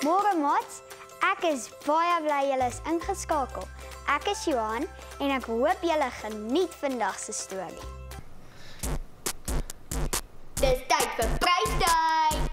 Môre maats, ek is baie bly julle is ingeskakel. Ek is Johan en ek hoop julle geniet vandag se storie. Dis tyd vir prystyd.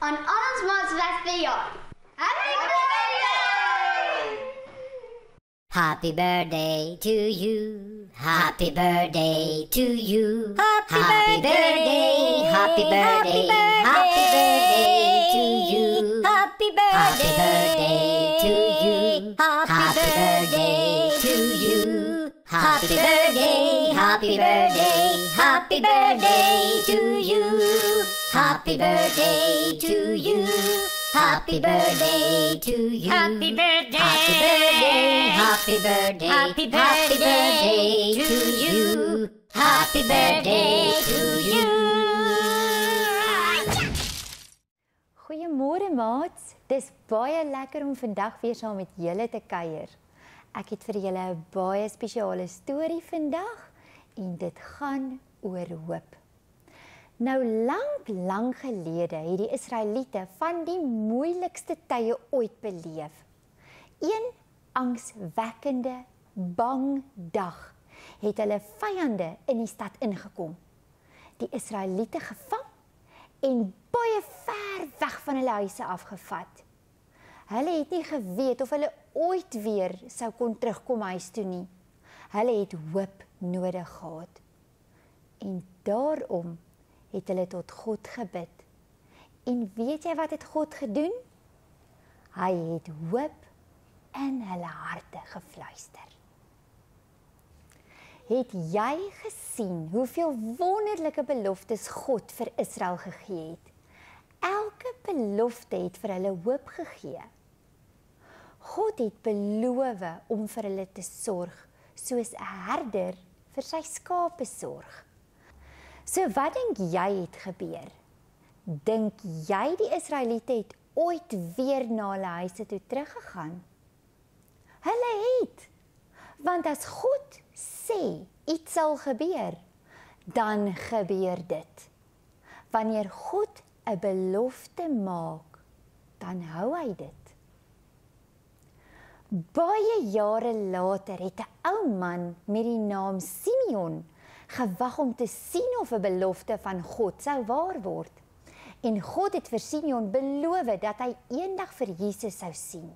Aan al ons maats wat verjaar. Happy birthday to you. Happy birthday to you. Happy birthday. Happy birthday. Happy birthday to you. Happy birthday to you. Happy birthday to you. Happy birthday. Happy birthday. Happy birthday to you. Happy birthday to you. Happy birthday to you. Happy birthday. Happy birthday. Happy birthday. Happy birthday to you. Happy birthday to you. Goeiemôre maats. Dis baie lekker om vandag weer saam met julle te kuier. Ek het vir julle 'n baie spesiale storie vandag en dit gaan oor hoop. Nou lank gelede het die Israeliete van die moeilikste tye ooit beleef. Een angswekkende, bang dag het hulle vyande in die stad ingekom. Die Israeliete gevang en baie ver weg van hulle huise afgevat. Hulle het nie geweet of hulle ooit weer sou kon terugkom huis toe nie. Hulle het hoop nodig gehad. En daarom het hulle tot God gebid. En weet jy wat het God gedoen? Hy het hoop in hulle harte gefluister. Het jy gesien hoeveel wonderlike beloftes God vir Israel gegee het? Elke belofte het vir hulle hoop gegee. God het beloof om vir hulle te sorg, soos 'n herder vir sy skape sorg. So wat dink jy het gebeur? Dink jy die Israeliete het ooit weer na hulle huise toe teruggegaan? Hulle het, want as God sê iets sal gebeur, dan gebeur dit. Wanneer God 'n belofte maak, dan hou hy dit. Baie jare later het 'n ou man met die naam Simeon gewag om te sien of 'n belofte van God sou waar word. En God het vir Simeon beloof dat hy eendag vir Jesus sou sien.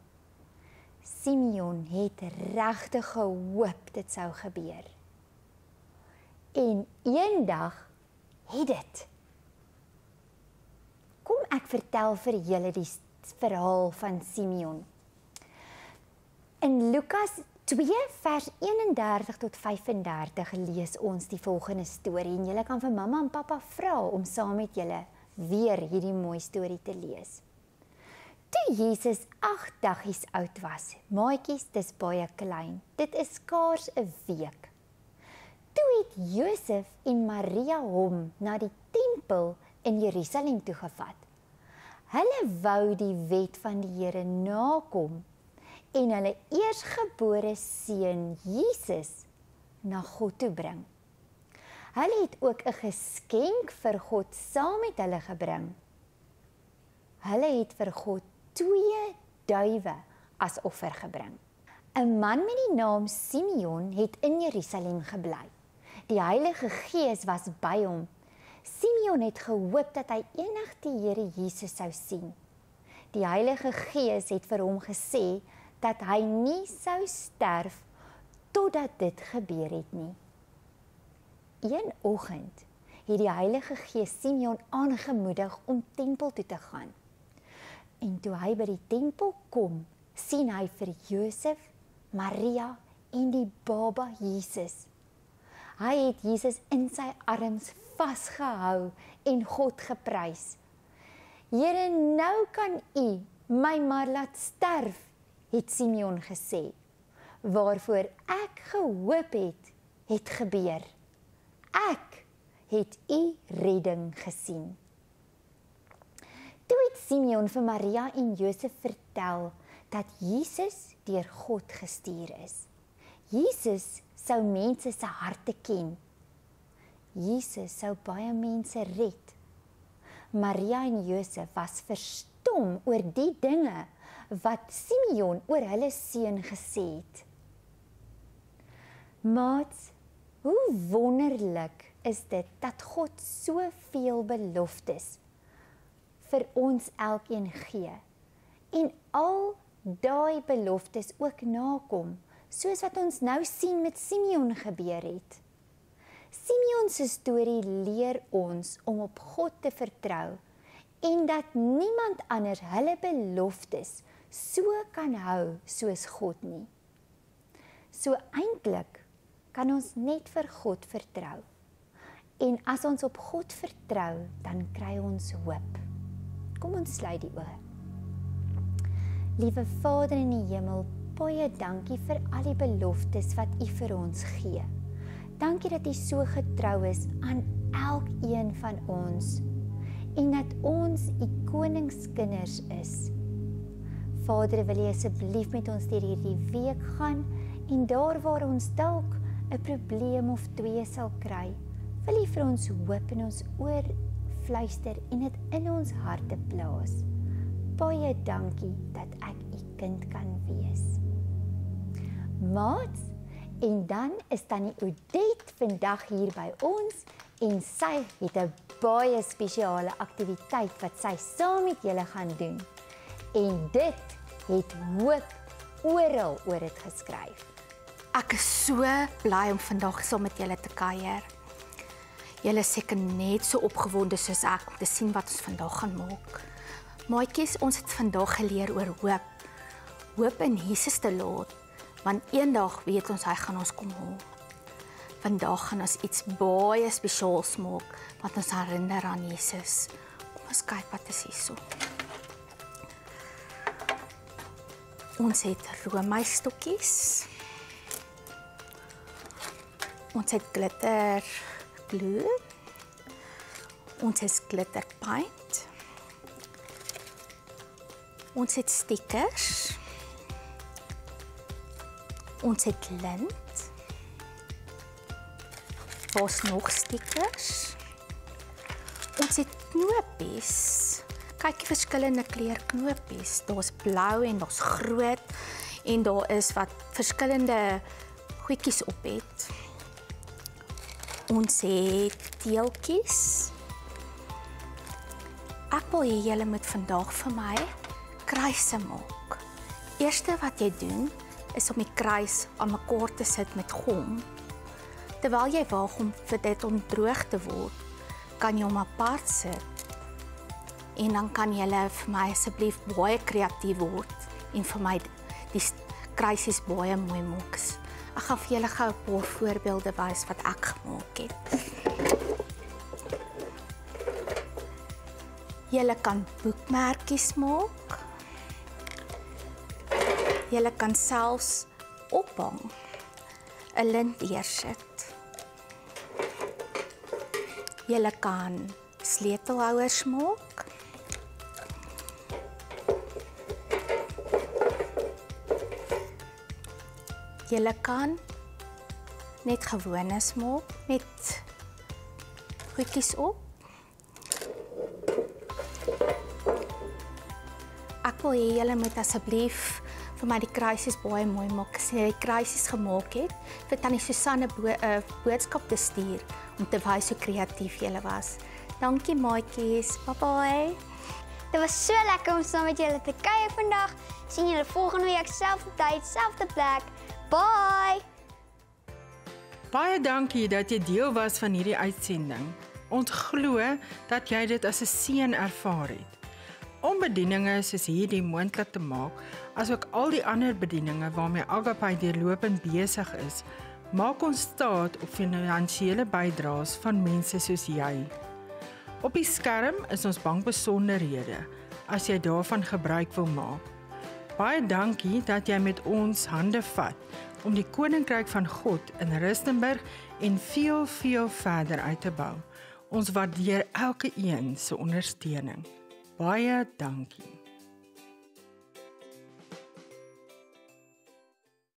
Simeon het regtig gehoop dit sou gebeur. En eendag het dit. Kom ek vertel vir julle die verhaal van Simeon. In Lukas 2 vers 31 tot 35 lees ons die volgende storie en julle kan vir mamma en pappa vra om saam met julle weer hierdie mooi storie te lees. Toe Jesus 8 daggies oud was, maatjies, dis baie klein, dit is skaars 'n week. Toe het Josef en Maria hom na die tempel in Jerusalem toegevat. Hulle wou die wet van die Here nakom en hulle eersgebore seun Jesus na God toe bring. Hulle het ook 'n geskenk vir God saam met hulle gebring. Hulle het vir God 2 duwe as offer gebring. 'n Man met die naam Simeon het in Jerusalem gebly. Die Heilige Gees was by hom. Simeon het gehoop dat hy eendag die Here Jesus sou sien. Die Heilige Gees het vir hom gesê dat hy nie sou sterf totdat dit gebeur het nie. Een oggend het die Heilige Gees Simeon aangemoedig om tempel toe te gaan. En toe hy by die tempel kom, sien hy vir Josef, Maria en die baba Jesus. Hy het Jesus in sy arms vasgehou en God geprys. Here, nou kan U my maar laat sterf, het Simeon gesê. Waarvoor ek gehoop het gebeur. Ek het U redding gesien. Toe het Simeon vir Maria en Josef vertel dat Jesus deur God gestuur is. Jesus sou mense se harte ken. Jesus sou baie mense red. Maria en Josef was verstom oor die dinge wat Simeon oor hulle seun gesê het. Maats, hoe wonderlik is dit dat God soveel beloftes vir ons elkeen gee en al daai beloftes ook nakom, soos wat ons nou sien met Simeon gebeur het. Simeon se storie leer ons om op God te vertrou en dat niemand anders hulle beloftes so kan hou soos God nie. So eintlik kan ons net vir God vertrou. En as ons op God vertrou, dan kry ons hoop. Kom ons sluit die oë. Liewe Vader in die hemel, baie dankie vir al die beloftes wat U vir ons gee. Dankie dat U so getrou is aan elkeen van ons en dat ons U koningskinders is. Vader, wil U asseblief met ons deur hierdie week gaan En daar waar ons dalk 'n probleem of twee sal kry, wil U vir ons hoop in ons oor fluister en dit in ons harte plaas. Baie dankie dat ek U kind kan wees. Maats, en dan is Tannie Odette vandag hier by ons en sy het 'n baie spesiale aktiwiteit wat sy saam met julle gaan doen. En dit het hoop oral oor dit geskryf. Ek is so bly om vandag saam met julle te kuier. Julle is seker net so opgewonde soos ek om te sien wat ons vandag gaan maak. Maatjies, ons het vandag geleer oor hoop. Hoop in Jesus te laat, want eendag weet ons hy gaan ons kom haal. Vandag gaan ons iets baie spesiaals maak, wat ons herinner aan Jesus. Kom ons kyk wat is hierso. Ons het roomystokkies. Ons het glitter glue. Ons het glitter paint. Ons het stickers. Ons het lint. Daar's nog stickers. Ons het knopies. Kyk die verskillende kleur knopies. Daar's blou en daar's groot en daar is wat verskillende goedjies op het. Ons het teeltjies. Ek wil hê julle moet vandag vir my kruise maak. Eerste wat jy doen is om die kruis aan mekaar te sit met gom. Terwyl jy wag om vir dit om droog te word, kan jy hom apart sit. En dan kan julle vir my asseblief baie kreatief word en vir my die kruisies baie mooi maak. Ek gaan vir julle gou 'n paar voorbeelde wys wat ek gemaak het. Julle kan boekmerkies maak. Julle kan selfs ophang, 'n lint neersit. Julle kan sleutelhouers maak. Julle kan net gewones maak met goedjies op. Ek wil hê julle moet asseblief vir my die kruisies baie mooi maak. As jy die kruisies gemaak het, vir Tannie Susanne boodskap te stuur om te wys hoe kreatief julle was. Dankie maatjies. Bye bye. Dit was so lekker om saam met julle te kuier vandag. Sien julle volgende week selfde tyd, selfde plek. Bye! Baie dankie dat jy deel was van hierdie uitsending. Ons glo dat jy dit as 'n seën ervaar het. Om bedieninge soos hierdie moontlik te maak, asook al die ander bedieninge waarmee Agape deurlopend besig is, maak ons staat op finansiële bydraes van mense soos jy. Op die skerm is ons bankbesonderhede as jy daarvan gebruik wil maak. Baie dankie dat jy met ons hande vat om die Koninkryk van God in Rustenburg en veel verder uit te bou. Ons waardeer elke een se ondersteuning. Baie dankie.